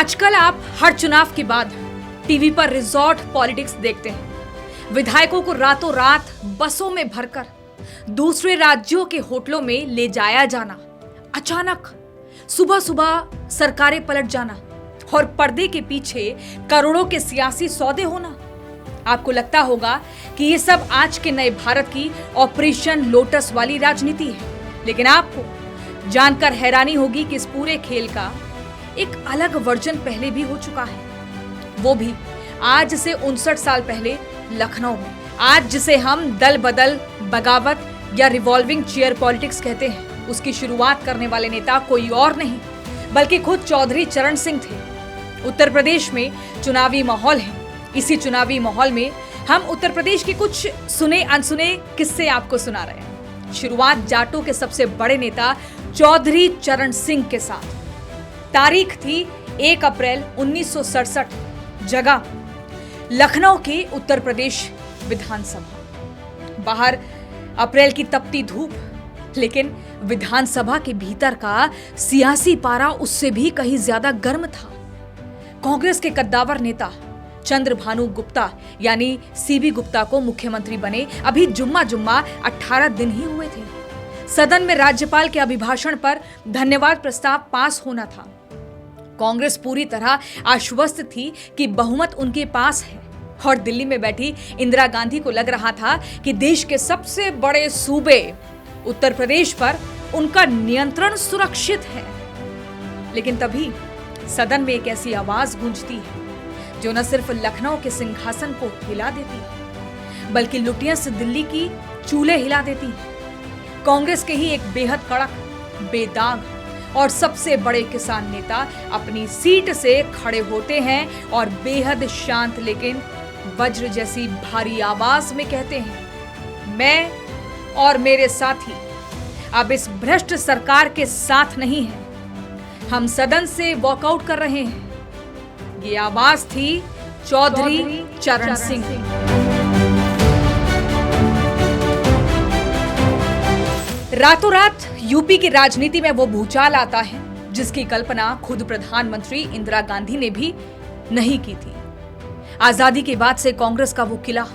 आजकल आप हर चुनाव के बाद टीवी पर रिजॉर्ट पॉलिटिक्स देखते हैं। विधायकों को रातों रात बसों में भरकर दूसरे राज्यों के होटलों में ले जाया जाना, अचानक सुबह सुबह सरकारें पलट जाना और पर्दे के पीछे करोड़ों के सियासी सौदे होना। आपको लगता होगा कि ये सब आज के नए भारत की ऑपरेशन लोटस वाली राजनीति है, लेकिन आपको जानकर हैरानी होगी कि इस पूरे खेल का एक अलग वर्जन पहले भी हो चुका है, वो भी आज से 59 साल पहले लखनऊ में। आज जिसे हम दल बदल, बगावत या रिवॉल्विंग चेयर पॉलिटिक्स कहते हैं, उसकी शुरुआत करने वाले नेता कोई और नहीं बल्कि खुद चौधरी चरण सिंह थे। उत्तर प्रदेश में चुनावी माहौल है। इसी चुनावी माहौल में हम उत्तर प्रदेश के कुछ सुने अनसुने किस्से आपको सुना रहे हैं। शुरुआत जाटों के सबसे बड़े नेता चौधरी चरण सिंह के साथ। तारीख थी 1 अप्रैल 1967। जगह लखनऊ के उत्तर प्रदेश विधानसभा। बाहर अप्रैल की तपती धूप, लेकिन विधानसभा के भीतर का सियासी पारा उससे भी कहीं ज्यादा गर्म था। कांग्रेस के कद्दावर नेता चंद्रभानु गुप्ता यानी सीबी गुप्ता को मुख्यमंत्री बने अभी जुम्मा 18 दिन ही हुए थे। सदन में राज्यपाल के अभिभाषण पर धन्यवाद प्रस्ताव पास होना था। कांग्रेस पूरी तरह आश्वस्त थी कि बहुमत उनके पास है और दिल्ली में बैठी इंदिरा गांधी को लग रहा था कि देश के सबसे बड़े सूबे उत्तर प्रदेश पर उनका नियंत्रण सुरक्षित है। लेकिन तभी सदन में एक ऐसी आवाज गूंजती है जो न सिर्फ लखनऊ के सिंहासन को हिला देती है बल्कि लुटिया से दिल्ली की चूल्हे हिला देती है। कांग्रेस के ही एक बेहद कड़क, बेदाग और सबसे बड़े किसान नेता अपनी सीट से खड़े होते हैं और बेहद शांत लेकिन वज्र जैसी भारी आवाज में कहते हैं, मैं और मेरे साथी अब इस भ्रष्ट सरकार के साथ नहीं हैं। हम सदन से वॉकआउट कर रहे हैं। ये आवाज थी चौधरी चरण सिंह। रातों रात यूपी की राजनीति में वो भूचाल आता है जिसकी कल्पना खुद प्रधानमंत्री इंदिरा गांधी ने भी नहीं की थी। आजादी के बाद से कांग्रेस का वो किला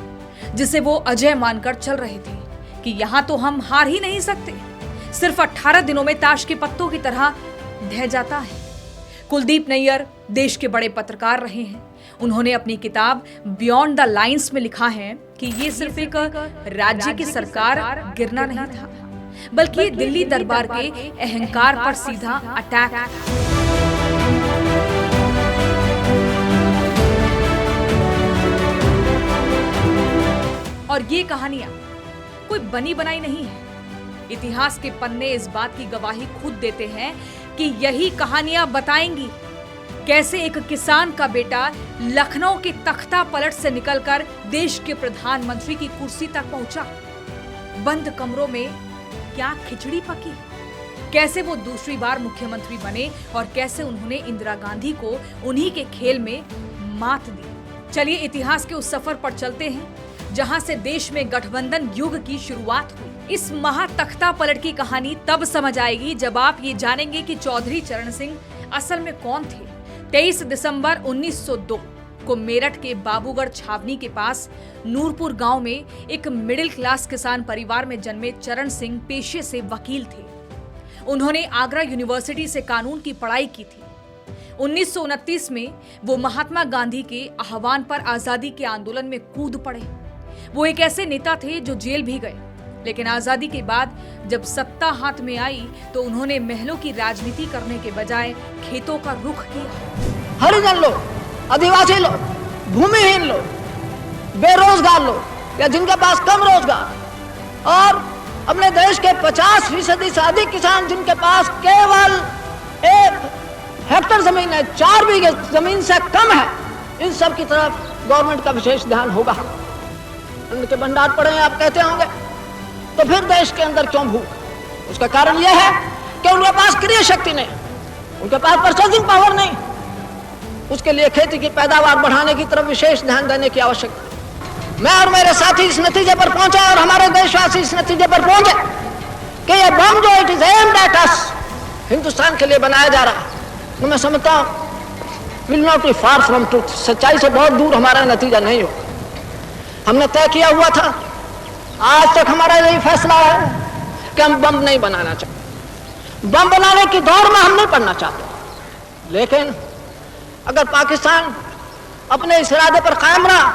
जिसे वो अजय मानकर चल रहे थे कि यहां तो हम हार ही नहीं सकते, सिर्फ 18 दिनों में ताश के पत्तों की तरह ढह जाता है। कुलदीप नैयर देश के बड़े पत्रकार रहे हैं। उन्होंने अपनी किताब बियॉन्ड द लाइंस में लिखा है कि ये सिर्फ एक राज्य की सरकार गिरना नहीं था बल्कि दिल्ली दरबार के अहंकार पर सीधा अटैक था। और ये कहानियां कोई बनी बनाई नहीं है। इतिहास के पन्ने इस बात की गवाही खुद देते हैं कि यही कहानियां बताएंगी कैसे एक किसान का बेटा लखनऊ के तख्ता पलट से निकलकर देश के प्रधानमंत्री की कुर्सी तक पहुंचा। बंद कमरों में क्या खिचड़ी पकी, कैसे वो दूसरी बार मुख्यमंत्री बने और कैसे उन्होंने इंदिरा गांधी को उन्हीं के खेल में मात दी। चलिए इतिहास के उस सफर पर चलते हैं जहां से देश में गठबंधन युग की शुरुआत हुई। इस महातख्ता पलट की कहानी तब समझ आएगी जब आप ये जानेंगे कि चौधरी चरण सिंह असल में कौन थे। 23 दिसंबर 1902 को मेरठ के बाबूगढ़ छावनी के पास नूरपुर गांव में एक मिडिल क्लास किसान परिवार में जन्मे चरण सिंह पेशे से वकील थे। उन्होंने आगरा यूनिवर्सिटी से कानून की पढ़ाई की थी। 1929 में वो महात्मा गांधी के आह्वान पर आजादी के आंदोलन में कूद पड़े। वो एक ऐसे नेता थे जो जेल भी गए, लेकिन आजादी के बाद जब सत्ता हाथ में आई तो उन्होंने महलों की राजनीति करने के बजाय खेतों का रुख किया। हरिजन लोग, आदिवासी लोग, भूमिहीन लोग, बेरोजगार लोग या जिनके पास कम रोजगार और अपने देश के 50% से अधिक किसान जिनके पास केवल 1 हेक्टेयर जमीन है, 4 बीघे जमीन से कम है, इन सब की तरफ गवर्नमेंट का विशेष ध्यान होगा। उनके भंडार पड़े हैं आप कहते होंगे, तो फिर देश के अंदर क्यों भूख? उसका कारण यह है कि उनके पास क्रिया शक्ति नहीं, उनके पास परचेजिंग पावर नहीं। उसके लिए खेती की पैदावार बढ़ाने की तरफ विशेष ध्यान देने की आवश्यकता है। मैं और मेरे साथी इस नतीजे पर पहुंचे और हमारे देशवासी इस नतीजे पर पहुंचे कि यह बम जो it is aimed at us Hindustan के लिए बनाया जा रहा है। तो मैं समझता हूं will not be far from truth. सच्चाई से बहुत दूर हमारा नतीजा नहीं होगा। हमने तय किया हुआ था, आज तक हमारा यही फैसला है कि हम बम नहीं बनाना चाहते। बम बनाने की दौड़ में हम नहीं पड़ना चाहते, लेकिन अगर पाकिस्तान अपने इस इरादे पर कायम रहा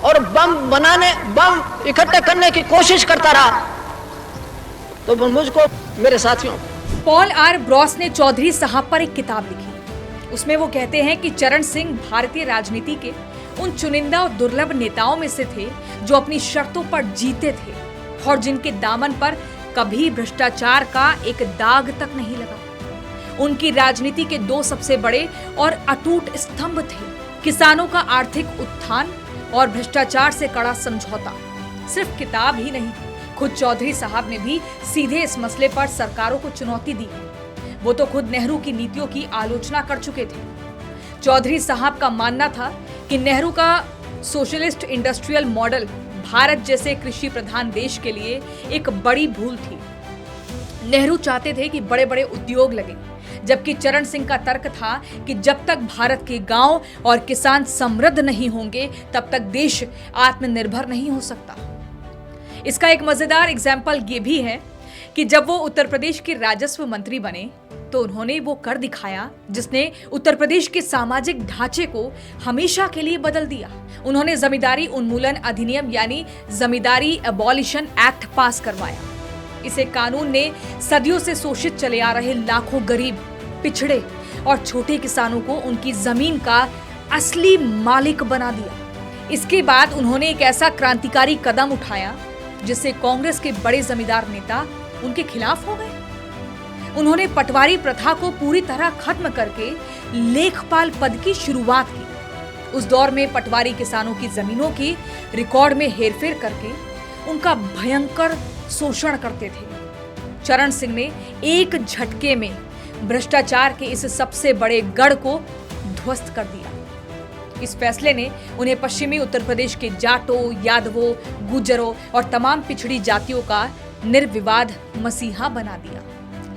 और बम इकट्ठे करने की कोशिश करता रहा तो मुझको, मेरे साथियों, पॉल आर ब्रॉस ने चौधरी साहब पर एक किताब लिखी। उसमें वो कहते हैं कि चरण सिंह भारतीय राजनीति के उन चुनिंदा और दुर्लभ नेताओं में से थे जो अपनी शर्तों पर जीते थे और जिनके दामन पर कभी भ्रष्टाचार का एक दाग तक नहीं लगा। उनकी राजनीति के दो सबसे बड़े और अटूट स्तंभ थे, किसानों का आर्थिक उत्थान और भ्रष्टाचार से कड़ा समझौता। सिर्फ किताब ही नहीं, खुद चौधरी साहब ने भी सीधे इस मसले पर सरकारों को चुनौती दी। वो तो खुद नेहरू की नीतियों की आलोचना कर चुके थे। चौधरी साहब का मानना था कि नेहरू का सोशलिस्ट इंडस्ट्रियल मॉडल भारत जैसे कृषि प्रधान देश के लिए एक बड़ी भूल थी। नेहरू चाहते थे कि बड़े बड़े उद्योग लगे, जबकि चरण सिंह का तर्क था कि जब तक भारत के गांव और किसान समृद्ध नहीं होंगे तब तक देश आत्मनिर्भर नहीं हो सकता। इसका एक मजेदार एग्जाम्पल ये भी है कि जब वो उत्तर प्रदेश के राजस्व मंत्री बने तो उन्होंने वो कर दिखाया जिसने उत्तर प्रदेश के सामाजिक ढांचे को हमेशा के लिए बदल दिया। उन्होंने जमींदारी उन्मूलन अधिनियम यानी जमींदारी एबॉलिशन एक्ट पास करवाया। इसे कानून ने सदियों से शोषित चले आ रहे लाखों गरीब, पिछड़े और छोटे किसानों को उनकी जमीन का असली मालिक बना दिया। इसके बाद उन्होंने एक ऐसा क्रांतिकारी कदम उठाया जिससे कांग्रेस के बड़े जमींदार नेता उनके खिलाफ हो गए। उन्होंने पटवारी प्रथा को पूरी तरह खत्म करके लेखपाल पद की शुरुआत की। उस दौर में पटवारी किसानों की जमीनों की रिकॉर्ड में हेरफेर करके उनका भयंकर शोषण करते थे। चरण सिंह ने एक झटके में भ्रष्टाचार के इस सबसे बड़े गढ़ को ध्वस्त कर दिया। इस फैसले ने उन्हें पश्चिमी उत्तर प्रदेश के जाटों, यादवों, गुर्जरों और तमाम पिछड़ी जातियों का निर्विवाद मसीहा बना दिया।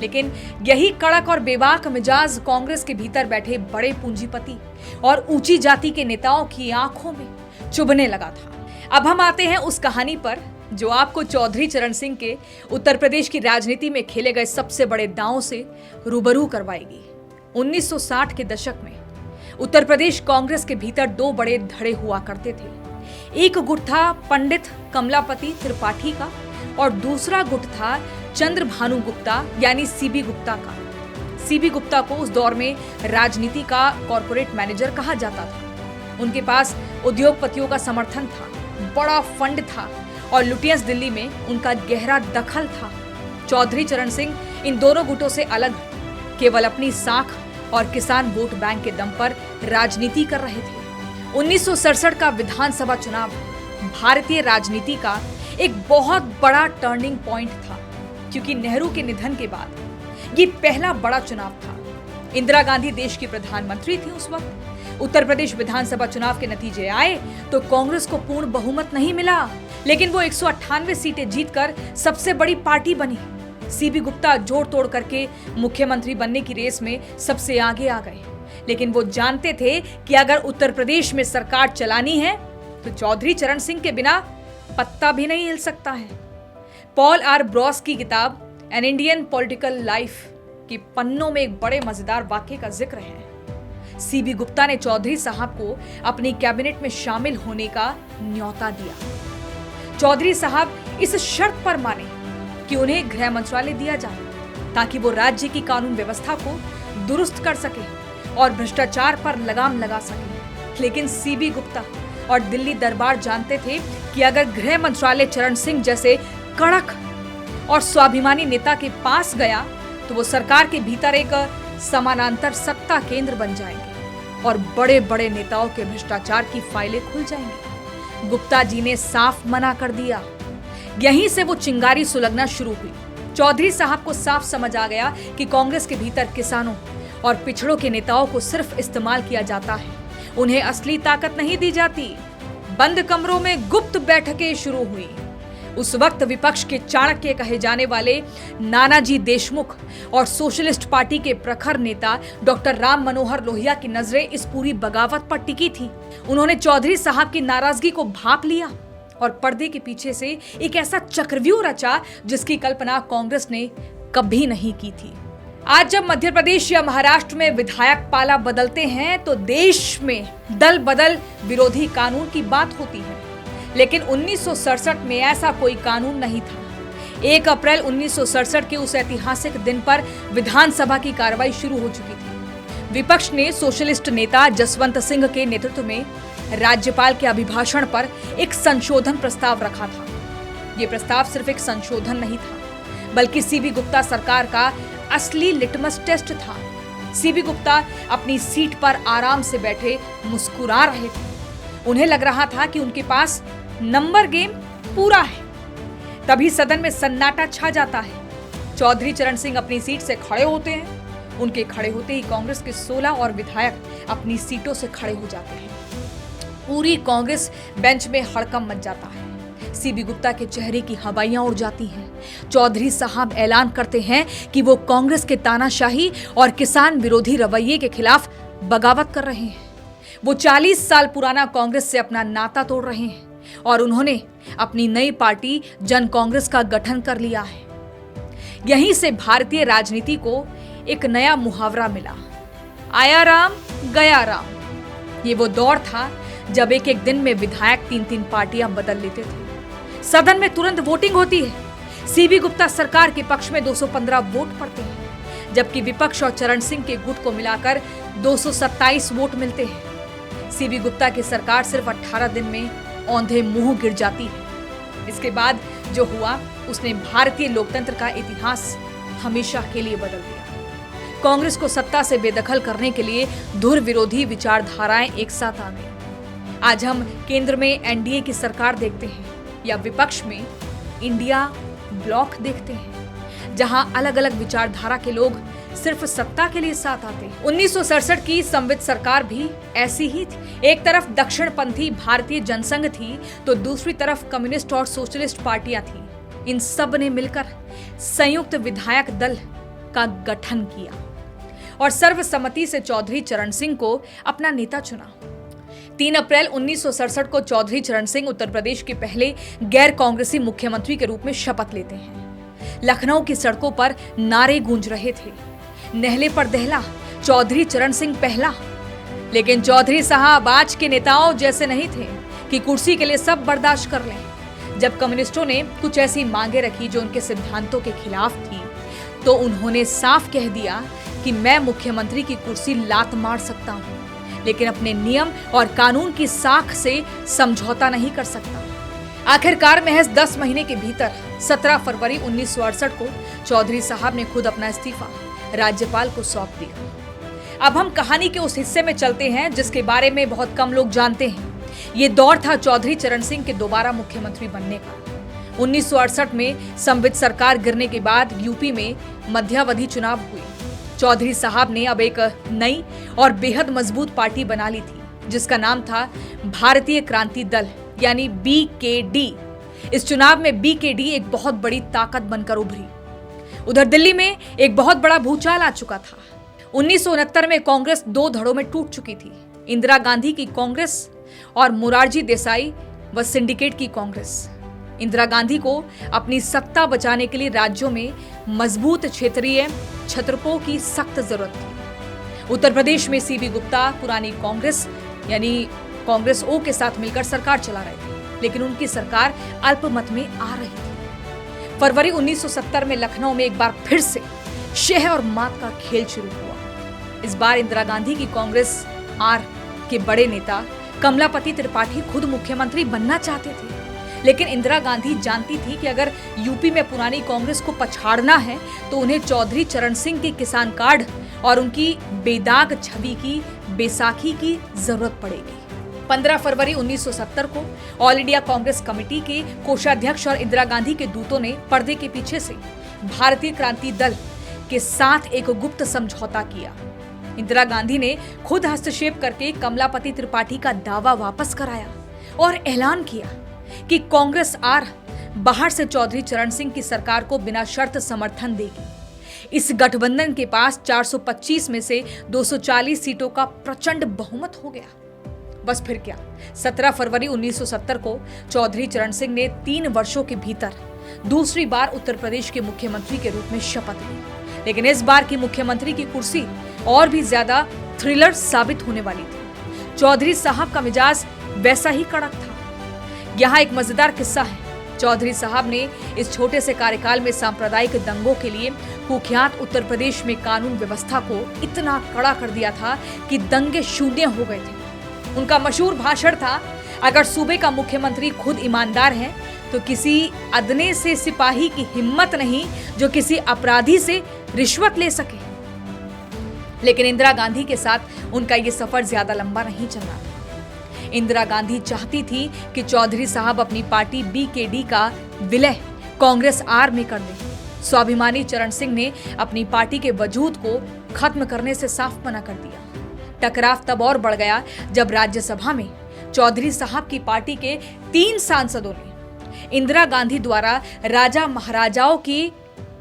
लेकिन यही कड़क और बेबाक मिजाज कांग्रेस के भीतर बैठे बड़े पूंजीपति और ऊंची जाति के नेताओं की आंखों में चुभने लगा था। अब हम आते हैं उस कहानी पर जो आपको चौधरी चरण सिंह के उत्तर प्रदेश की राजनीति में खेले गए सबसे बड़े दांवों से रूबरू करवाएगी। 1960 के दशक में उत्तर प्रदेश कांग्रेस के भीतर दो बड़े धड़े हुआ करते थे। एक गुट था पंडित कमलापति त्रिपाठी का और दूसरा गुट था चंद्रभानु गुप्ता यानी सीबी गुप्ता का। सीबी गुप्ता को उस दौर में राजनीति का कॉर्पोरेट मैनेजर कहा जाता था। उनके पास उद्योगपतियों का समर्थन था, बड़ा फंड था और लुटियंस दिल्ली में उनका गहरा दखल था। चौधरी चरण सिंह इन दोनों गुटों से अलग केवल अपनी साख और किसान वोट बैंक के दम पर राजनीति कर रहे थे। 1967 का विधानसभा चुनाव भारतीय राजनीति का एक बहुत बड़ा टर्निंग पॉइंट था, क्योंकि नेहरू के निधन के बाद ये पहला बड़ा चुनाव था। इंदिरा गांधी देश की प्रधानमंत्री थी उस वक्त। उत्तर प्रदेश विधानसभा चुनाव के नतीजे आए तो कांग्रेस को पूर्ण बहुमत नहीं मिला, लेकिन वो 198 सीटें जीतकर सबसे बड़ी पार्टी बनी। सीबी गुप्ता जोड़ तोड़ करके मुख्यमंत्री बनने की रेस में सबसे आगे आ गए, लेकिन वो जानते थे कि अगर उत्तर प्रदेश में सरकार चलानी है तो चौधरी चरण सिंह के बिना पत्ता भी नहीं हिल सकता है। पॉल आर ब्रॉस की किताब एन इंडियन पॉलिटिकल लाइफ की पन्नों में एक बड़े मजेदार वाक्य का जिक्र है। सीबी गुप्ता ने चौधरी साहब को अपनी कैबिनेट में शामिल होने का न्योता दिया। चौधरी साहब इस शर्त पर माने कि उन्हें गृह मंत्रालय दिया जाए ताकि वो राज्य की कानून व्यवस्था को दुरुस्त कर सके और भ्रष्टाचार पर लगाम लगा सके। लेकिन सीबी गुप्ता और दिल्ली दरबार जानते थे कि अगर गृह मंत्रालय चरण सिंह जैसे कड़क और स्वाभिमानी नेता के पास गया तो वो सरकार के भीतर एक समानांतर सत्ता केंद्र बन जाएंगे और बड़े बड़े नेताओं के भ्रष्टाचार की फाइलें खुल जाएंगी। गुप्ता जी ने साफ मना कर दिया। यहीं से वो चिंगारी सुलगना शुरू हुई। चौधरी साहब को साफ समझ आ गया कि कांग्रेस के भीतर किसानों और पिछड़ों के नेताओं को सिर्फ इस्तेमाल किया जाता है, उन्हें असली ताकत नहीं दी जाती। बंद कमरों में गुप्त बैठकें शुरू हुई उस वक्त विपक्ष के चाणक्य कहे जाने वाले नानाजी देशमुख और सोशलिस्ट पार्टी के प्रखर नेता डॉक्टर राम मनोहर लोहिया की नजरें इस पूरी बगावत पर टिकी थी। उन्होंने चौधरी साहब की नाराजगी को भांप लिया और पर्दे के पीछे से एक ऐसा चक्रव्यूह रचा जिसकी कल्पना कांग्रेस ने कभी नहीं की थी। आज जब मध्य प्रदेश या महाराष्ट्र में विधायक पाला बदलते हैं तो देश में दल बदल विरोधी कानून की बात होती है, लेकिन 1967 में ऐसा कोई कानून नहीं था। 1 अप्रैल 1967 के उस ऐतिहासिक दिन पर विधानसभा की कार्रवाई शुरू हो चुकी थी। विपक्ष ने सोशलिस्ट नेता जसवंत सिंह के नेतृत्व में राज्यपाल के अभिभाषण पर एक संशोधन प्रस्ताव रखा था। ये प्रस्ताव सिर्फ एक संशोधन नहीं था, बल्कि सीबी गुप्ता सरकार का असली लिटमस टेस्ट था। सीबी गुप्ता अपनी सीट पर आराम से बैठे मुस्कुरा रहे थे। उन्हें लग रहा था कि उनके पास नंबर गेम पूरा है। तभी सदन में सन्नाटा छा जाता है। चौधरी चरण सिंह अपनी सीट से खड़े होते हैं। उनके खड़े होते ही कांग्रेस के 16 और विधायक अपनी सीटों से खड़े हो जाते हैं। पूरी कांग्रेस बेंच में हड़कंप मच जाता है। सीबी गुप्ता के चेहरे की हवाइयां उड़ जाती हैं। चौधरी साहब ऐलान करते हैं कि वो कांग्रेस के तानाशाही और किसान विरोधी रवैये के खिलाफ बगावत कर रहे हैं। वो 40 साल पुराना कांग्रेस से अपना नाता तोड़ रहे हैं और उन्होंने अपनी नई पार्टी जन कांग्रेस का गठन कर लिया है। यहीं से भारतीय राजनीति को एक नया मुहावरा मिला, आया राम गया राम। ये वो दौर था जब एक एक दिन में विधायक 3-3 पार्टियां बदल लेते थे। सदन में तुरंत वोटिंग होती है। सीबी गुप्ता सरकार के पक्ष में 215 वोट पड़ते हैं, जबकि विपक्ष और चरण सिंह के गुट को मिलाकर 227 वोट मिलते हैं। सीबी गुप्ता की सरकार सिर्फ 18 दिन में औंधे मुंह गिर जाती है। इसके बाद जो हुआ उसने भारतीय लोकतंत्र का इतिहास हमेशा के लिए बदल दिया। कांग्रेस को सत्ता से बेदखल करने के लिए धुर विरोधी विचारधाराएं एक साथ आ गई। आज हम केंद्र में एनडीए की सरकार देखते हैं या विपक्ष में इंडिया ब्लॉक देखते हैं, जहां अलग अलग विचारधारा के लोग सिर्फ सत्ता के लिए साथ आते हैं। 1967 की संवित सरकार भी ऐसी ही थी। एक तरफ दक्षिणपंथी भारतीय जनसंघ थी तो दूसरी तरफ कम्युनिस्ट और सोशलिस्ट पार्टियां थी। इन सब ने मिलकर संयुक्त विधायक दल का गठन किया और सर्वसम्मति से चौधरी चरण सिंह को अपना नेता चुना। 3 अप्रैल 1967 को चौधरी चरण सिंह उत्तर प्रदेश के पहले गैर कांग्रेसी मुख्यमंत्री के रूप में शपथ लेते हैं। लखनऊ की सड़कों पर नारे गूंज रहे थे, नहले पर दहला, चौधरी चरण सिंह पहला। लेकिन चौधरी साहब आज के नेताओं जैसे नहीं थे कि कुर्सी के लिए सब बर्दाश्त कर लें। जब कम्युनिस्टों ने कुछ ऐसी मांगे रखी जो उनके सिद्धांतों के खिलाफ थी, तो उन्होंने साफ कह दिया कि मैं मुख्यमंत्री की कुर्सी लात मार सकता हूं, लेकिन अपने नियम और कानून की साख से समझौता नहीं कर सकता। आखिरकार महज 10 महीने के भीतर 17 फरवरी 1968 को चौधरी साहब ने खुद अपना इस्तीफा राज्यपाल को सौंप दिया। अब हम कहानी के उस हिस्से में चलते हैं जिसके बारे में बहुत कम लोग जानते हैं। ये दौर था चौधरी चरण सिंह के दोबारा मुख्यमंत्री बनने का। 1968 में संवित सरकार गिरने के बाद यूपी में मध्यावधि चुनाव हुए। चौधरी साहब ने अब एक नई और बेहद मजबूत पार्टी बना ली थी जिसका नाम था भारतीय क्रांति दल यानी बीकेडी। इस चुनाव में बीकेडी एक बहुत बड़ी ताकत बनकर उभरी। उधर दिल्ली में एक बहुत बड़ा भूचाल आ चुका था। 1969 में कांग्रेस 2 धड़ों में टूट चुकी थी, इंदिरा गांधी की कांग्रेस और मोरारजी देसाई व सिंडिकेट की कांग्रेस। इंदिरा गांधी को अपनी सत्ता बचाने के लिए राज्यों में मजबूत क्षेत्रीय छत्रपों की सख्त जरूरत थी। उत्तर प्रदेश में सीबी गुप्ता पुरानी कांग्रेस यानी कांग्रेस ओ के साथ मिलकर सरकार चला रहे थे, लेकिन उनकी सरकार अल्पमत में आ रही थी। फरवरी 1970 में लखनऊ में एक बार फिर से शह और मात का खेल शुरू हुआ। इस बार इंदिरा गांधी की कांग्रेस आर के बड़े नेता कमलापति त्रिपाठी खुद मुख्यमंत्री बनना चाहते थे, लेकिन इंदिरा गांधी जानती थी कि अगर यूपी में पुरानी कांग्रेस को पछाड़ना है तो उन्हें चौधरी चरण सिंह के किसान कार्ड और उनकी बेदाग छवि की बैसाखी की जरूरत पड़ेगी। 15 फरवरी 1970 को ऑल इंडिया कांग्रेस कमेटी के कोषाध्यक्ष और इंदिरा गांधी के दूतों ने पर्दे के पीछे से भारतीय क्रांति दल के साथ एक गुप्त समझौता किया। इंदिरा गांधी ने खुद हस्तक्षेप करके कमलापति त्रिपाठी का दावा वापस कराया और ऐलान किया कि कांग्रेस आर बाहर से चौधरी चरण सिंह की सरकार को बिना शर्त समर्थन देगी। इस गठबंधन के पास 425 में से 240 सीटों का प्रचंड बहुमत हो गया। बस फिर क्या, 17 फरवरी 1970 को चौधरी चरण सिंह ने 3 वर्षों के भीतर दूसरी बार उत्तर प्रदेश के मुख्यमंत्री के रूप में शपथ ली। लेकिन इस बार की मुख्यमंत्री की कुर्सी और भी ज्यादा थ्रिलर साबित होने वाली थी। चौधरी साहब का मिजाज वैसा ही कड़क था। यहाँ एक मजेदार किस्सा है। चौधरी साहब ने इस छोटे से कार्यकाल में सांप्रदायिक दंगों के लिए कुख्यात उत्तर प्रदेश में कानून व्यवस्था को इतना कड़ा कर दिया था कि दंगे शून्य हो गए थे। उनका मशहूर भाषण था, अगर सूबे का मुख्यमंत्री खुद ईमानदार है तो किसी अदने से सिपाही की हिम्मत नहीं जो किसी अपराधी से रिश्वत ले सके। लेकिन इंदिरा गांधी के साथ उनका ये सफर ज्यादा लंबा नहीं चला। इंदिरा गांधी चाहती थी कि चौधरी साहब अपनी पार्टी बीकेडी का विलय कांग्रेस आर में कर दें। स्वाभिमानी चरण सिंह ने अपनी पार्टी के वजूद को खत्म करने से साफ मना कर दिया। टकराव तब और बढ़ गया जब राज्यसभा में चौधरी साहब की पार्टी के 3 सांसदों ने इंदिरा गांधी द्वारा राजा महाराजाओं की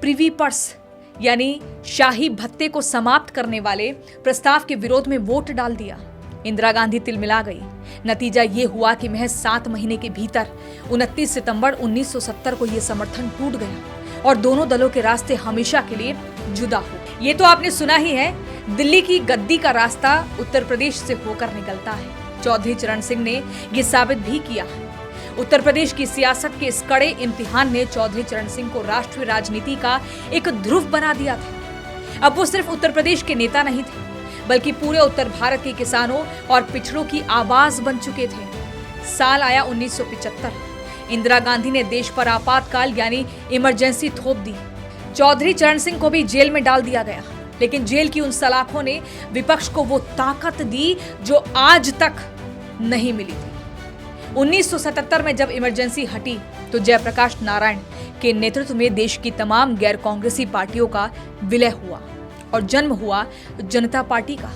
प्रिवी पर्स यानी शाही भत्ते को समाप्त करने वाले प्रस्ताव के विरोध में वोट डाल दिया। इंदिरा गांधी तिलमिला गई। नतीजा ये हुआ कि महज 7 महीने के भीतर 29 सितंबर 1970 को यह समर्थन टूट गया और दोनों दलों के रास्ते हमेशा के लिए जुदा हो। ये तो आपने सुना ही है, दिल्ली की गद्दी का रास्ता उत्तर प्रदेश से होकर निकलता है। चौधरी चरण सिंह ने ये साबित भी किया। उत्तर प्रदेश की सियासत के इस कड़े इम्तिहान ने चौधरी चरण सिंह को राष्ट्रीय राजनीति का एक ध्रुव बना दिया था। अब वो सिर्फ उत्तर प्रदेश के नेता नहीं थे, बल्कि पूरे उत्तर भारत के किसानों और पिछड़ों की आवाज बन चुके थे। साल आया 1975। इंदिरा गांधी ने देश पर आपातकाल यानी इमरजेंसी थोप दी। चौधरी चरण सिंह को भी जेल में डाल दिया गया। लेकिन जेल की उन सलाखों ने विपक्ष को वो ताकत दी जो आज तक नहीं मिली थी। 1977 में जब इमरजेंसी हटी तो जयप्रकाश नारायण के नेतृत्व में देश की तमाम गैर कांग्रेसी पार्टियों का विलय हुआ और जन्म हुआ जनता पार्टी का।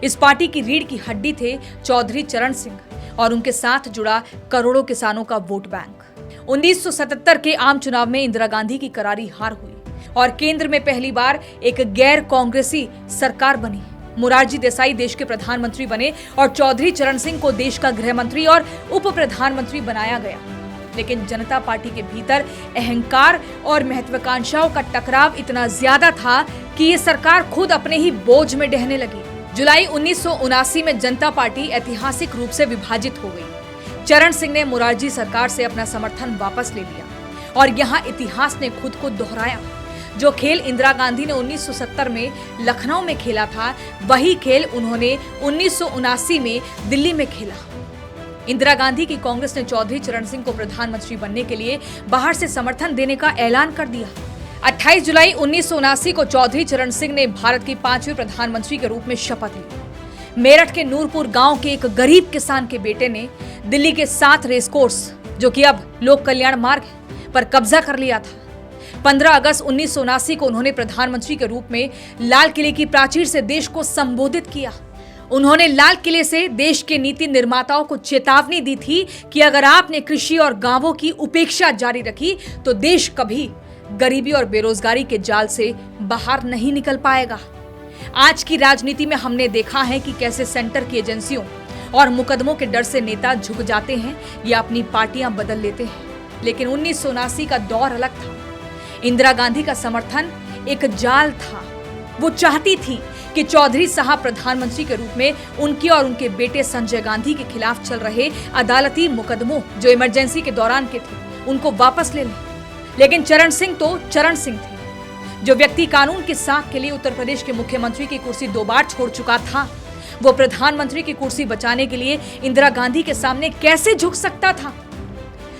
इस पार्टी की रीढ़ की हड्डी थे चौधरी चरण सिंह और उनके साथ जुड़ा करोड़ों किसानों का वोट बैंक। 1977 के आम चुनाव में इंदिरा गांधी की करारी हार हुई और केंद्र में पहली बार एक गैर कांग्रेसी सरकार बनी। मोरारजी देसाई देश के प्रधानमंत्री बने और चौधरी चरण सिंह को देश का गृह मंत्री और उप प्रधानमंत्री बनाया गया। लेकिन जनता पार्टी के भीतर अहंकार और महत्वाकांक्षाओं का टकराव इतना ज्यादा था कि ये सरकार खुद अपने ही बोझ में ढहने लगी। जुलाई 1979 में जनता पार्टी ऐतिहासिक रूप से विभाजित हो गई। चरण सिंह ने मोरारजी सरकार से अपना समर्थन वापस ले लिया और यहाँ इतिहास ने खुद को दोहराया। जो खेल इंदिरा गांधी ने 1970 में लखनऊ में खेला था, वही खेल उन्होंने 1979 में दिल्ली में खेला। इंदिरा गांधी की कांग्रेस ने चौधरी चरण सिंह को प्रधानमंत्री बनने के लिए बाहर से समर्थन देने का ऐलान कर दिया। 28 जुलाई 1979 को चौधरी चरण सिंह ने भारत के 5वें प्रधानमंत्री के रूप में शपथ ली। मेरठ के नूरपुर गांव के एक गरीब किसान के बेटे ने दिल्ली के 7 रेसकोर्स, जो कि अब लोक कल्याण मार्ग है, पर कब्जा कर लिया था। 15 अगस्त 1979 को उन्होंने प्रधानमंत्री के रूप में लाल किले की प्राचीर से देश को संबोधित किया। उन्होंने लाल किले से देश के नीति निर्माताओं को चेतावनी दी थी कि अगर आपने कृषि और गांवों की उपेक्षा जारी रखी तो देश कभी गरीबी और बेरोजगारी के जाल से बाहर नहीं निकल पाएगा। आज की राजनीति में हमने देखा है कि कैसे सेंटर की एजेंसियों और मुकदमों के डर से नेता झुक जाते हैं या अपनी पार्टियां बदल लेते हैं। लेकिन 1979 का दौर अलग था। इंदिरा गांधी का समर्थन एक जाल था। वो चाहती थी कि चौधरी साहब प्रधानमंत्री के रूप में उनके और उनके बेटे संजय गांधी के खिलाफ चल रहे अदालती मुकदमों जो इमरजेंसी के दौरान के थे उनको वापस ले लें। लेकिन चरण सिंह तो चरण सिंह थे। जो व्यक्ति कानून की साख के लिए उत्तर प्रदेश के मुख्यमंत्री की कुर्सी 2 बार छोड़ चुका था, वो प्रधानमंत्री की कुर्सी बचाने के लिए इंदिरा गांधी के सामने कैसे झुक सकता था।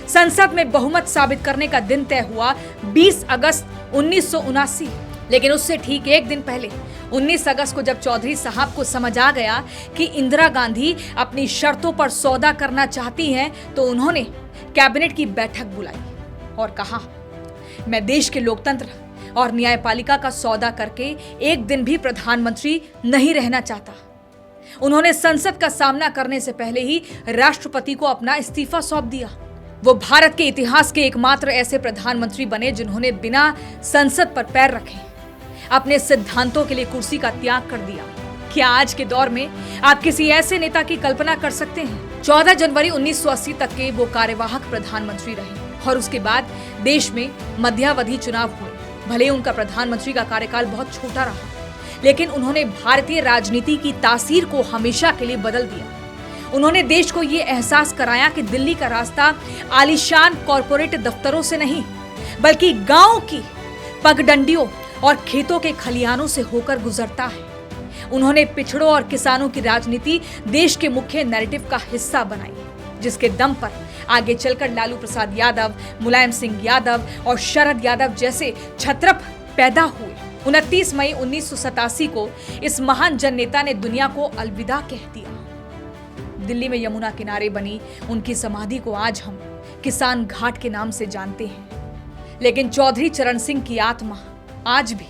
संसद में बहुमत साबित करने का दिन तय हुआ 20 अगस्त 1979। लेकिन उससे ठीक एक दिन पहले 19 अगस्त को जब चौधरी साहब को समझ आ गया कि इंदिरा गांधी अपनी शर्तों पर सौदा करना चाहती हैं, तो उन्होंने कैबिनेट की बैठक बुलाई और कहा, मैं देश के लोकतंत्र और न्यायपालिका का सौदा करके एक दिन भी प्रधानमंत्री नहीं रहना चाहता। उन्होंने संसद का सामना करने से पहले ही राष्ट्रपति को अपना इस्तीफा सौंप दिया। वो भारत के इतिहास के एकमात्र ऐसे प्रधानमंत्री बने जिन्होंने बिना संसद पर पैर रखे अपने सिद्धांतों के लिए कुर्सी का त्याग कर दिया। क्या आज के दौर में आप किसी ऐसे नेता की कल्पना कर सकते हैं? 14 जनवरी 1980 तक के वो कार्यवाहक प्रधानमंत्री रहे और उसके बाद देश में मध्यावधि चुनाव हुए। भले उनका प्रधानमंत्री का कार्यकाल बहुत छोटा रहा, लेकिन उन्होंने भारतीय राजनीति की तासीर को हमेशा के लिए बदल दिया। उन्होंने देश को ये एहसास कराया कि दिल्ली का रास्ता आलीशान कॉरपोरेट दफ्तरों से नहीं, बल्कि गांव की पगडंडियों और खेतों के खलिहानों से होकर गुजरता है। उन्होंने पिछड़ों और किसानों की राजनीति देश के मुख्य नैरेटिव का हिस्सा बनाई, जिसके दम पर आगे चलकर लालू प्रसाद यादव, मुलायम सिंह यादव और शरद यादव जैसे छत्रप पैदा हुए। 29 मई 1987 को इस महान जननेता ने दुनिया को अलविदा कह दिया। दिल्ली में यमुना किनारे बनी उनकी समाधि को आज हम किसान घाट के नाम से जानते हैं, लेकिन चौधरी चरण सिंह की आत्मा आज भी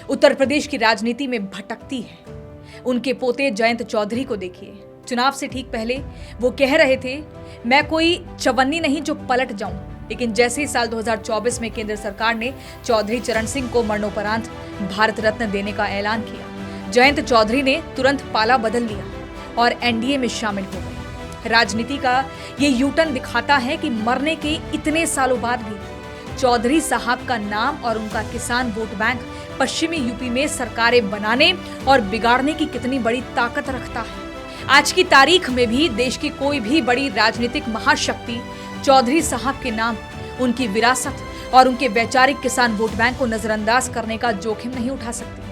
उत्तर प्रदेश की राजनीति में भटकती है। उनके पोते जयंत चौधरी को देखिए। चुनाव से ठीक पहले वो कह रहे थे, मैं कोई चवन्नी नहीं जो पलट जाऊं, लेकिन जैसे ही साल 2024 में केंद्र सरकार ने चौधरी चरण सिंह को मरणोपरांत भारत रत्न देने का ऐलान किया, जयंत चौधरी ने तुरंत पाला बदल लिया और एनडीए में शामिल हो गए। राजनीति का ये यूटर्न दिखाता है कि मरने के इतने सालों बाद भी चौधरी साहब का नाम और उनका किसान वोट बैंक पश्चिमी यूपी में सरकारें बनाने और बिगाड़ने की कितनी बड़ी ताकत रखता है। आज की तारीख में भी देश की कोई भी बड़ी राजनीतिक महाशक्ति चौधरी साहब के नाम, उनकी विरासत और उनके वैचारिक किसान वोट बैंक को नजरअंदाज करने का जोखिम नहीं उठा सकती।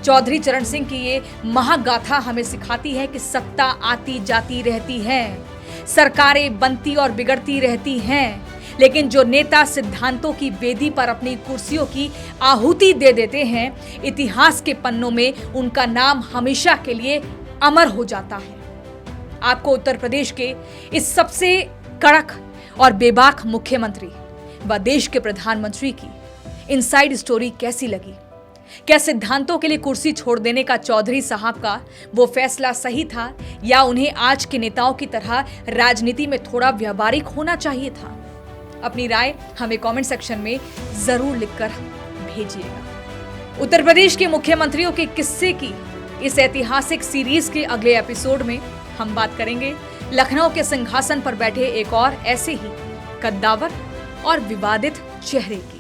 चौधरी चरण सिंह की ये महागाथा हमें सिखाती है कि सत्ता आती जाती रहती है, सरकारें बनती और बिगड़ती रहती हैं, लेकिन जो नेता सिद्धांतों की वेदी पर अपनी कुर्सियों की आहुति दे देते हैं, इतिहास के पन्नों में उनका नाम हमेशा के लिए अमर हो जाता है। आपको उत्तर प्रदेश के इस सबसे कड़क और बेबाक मुख्यमंत्री व देश के प्रधानमंत्री की इनसाइड स्टोरी कैसी लगी? क्या सिद्धांतों के लिए कुर्सी छोड़ देने का चौधरी साहब का वो फैसला सही था, या उन्हें आज के नेताओं की तरह राजनीति में थोड़ा व्यावहारिक होना चाहिए था? अपनी राय हमें कमेंट सेक्शन में जरूर लिखकर भेजिएगा। उत्तर प्रदेश के मुख्यमंत्रियों के किस्से की इस ऐतिहासिक सीरीज के अगले एपिसोड में हम बात करेंगे लखनऊ के सिंहासन पर बैठे एक और ऐसे ही कद्दावर और विवादित चेहरे की।